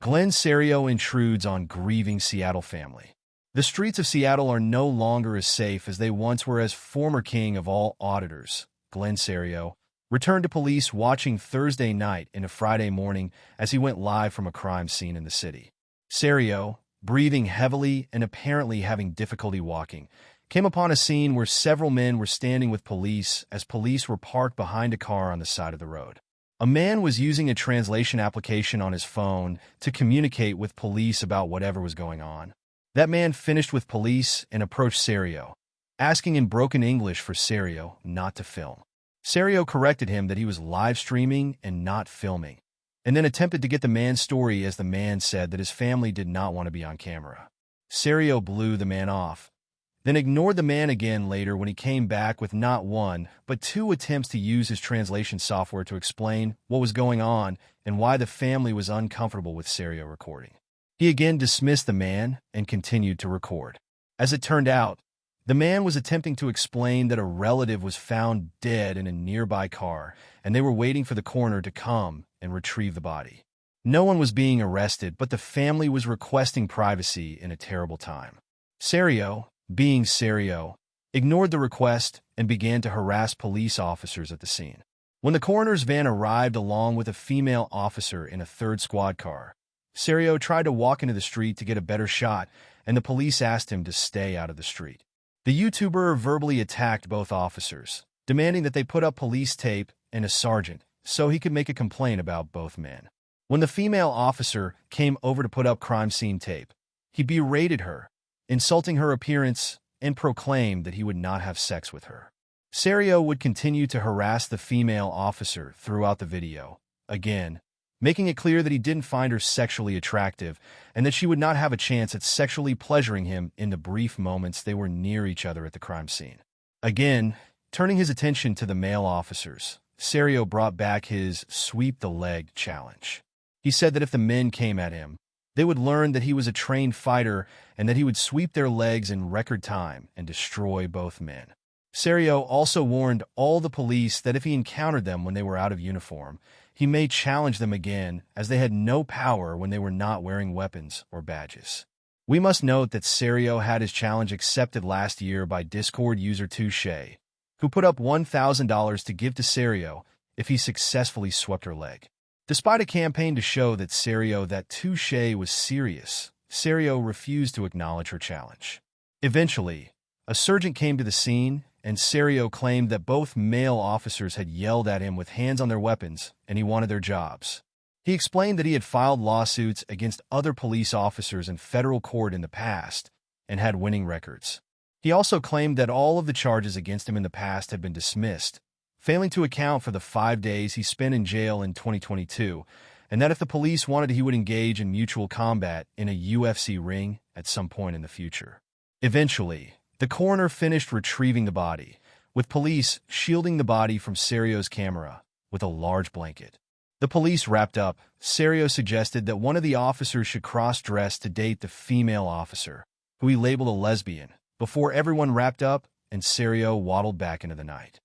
Cerio intrudes on grieving Seattle family. The streets of Seattle are no longer as safe as they once were as former king of all auditors, Cerio, returned to police watching Thursday night into Friday morning as he went live from a crime scene in the city. Cerio, breathing heavily and apparently having difficulty walking, came upon a scene where several men were standing with police as police were parked behind a car on the side of the road. A man was using a translation application on his phone to communicate with police about whatever was going on. That man finished with police and approached Cerio, asking in broken English for Cerio not to film. Cerio corrected him that he was live streaming and not filming, and then attempted to get the man's story as the man said that his family did not want to be on camera. Cerio blew the man off, then ignored the man again later when he came back with not one, but two attempts to use his translation software to explain what was going on and why the family was uncomfortable with Cerio recording. He again dismissed the man and continued to record. As it turned out, the man was attempting to explain that a relative was found dead in a nearby car, and they were waiting for the coroner to come and retrieve the body. No one was being arrested, but the family was requesting privacy in a terrible time. Cerio, being Cerio, ignored the request and began to harass police officers at the scene. When the coroner's van arrived along with a female officer in a third squad car, Cerio tried to walk into the street to get a better shot, and the police asked him to stay out of the street. The YouTuber verbally attacked both officers, demanding that they put up police tape and a sergeant so he could make a complaint about both men. When the female officer came over to put up crime scene tape, he berated her, insulting her appearance, and proclaimed that he would not have sex with her. Cerio would continue to harass the female officer throughout the video, again, making it clear that he didn't find her sexually attractive and that she would not have a chance at sexually pleasuring him in the brief moments they were near each other at the crime scene. Again, turning his attention to the male officers, Cerio brought back his sweep the leg challenge. He said that if the men came at him, they would learn that he was a trained fighter and that he would sweep their legs in record time and destroy both men. Cerio also warned all the police that if he encountered them when they were out of uniform, he may challenge them again as they had no power when they were not wearing weapons or badges. We must note that Cerio had his challenge accepted last year by Discord user Touche, who put up $1,000 to give to Cerio if he successfully swept her leg. Despite a campaign to show that Touche was serious, Cerio refused to acknowledge her challenge. Eventually, a sergeant came to the scene, and Cerio claimed that both male officers had yelled at him with hands on their weapons, and he wanted their jobs. He explained that he had filed lawsuits against other police officers in federal court in the past and had winning records. He also claimed that all of the charges against him in the past had been dismissed, failing to account for the 5 days he spent in jail in 2022, and that if the police wanted, he would engage in mutual combat in a UFC ring at some point in the future. Eventually, the coroner finished retrieving the body, with police shielding the body from Cerio's camera with a large blanket. The police wrapped up. Cerio suggested that one of the officers should cross-dress to date the female officer, who he labeled a lesbian, before everyone wrapped up and Cerio waddled back into the night.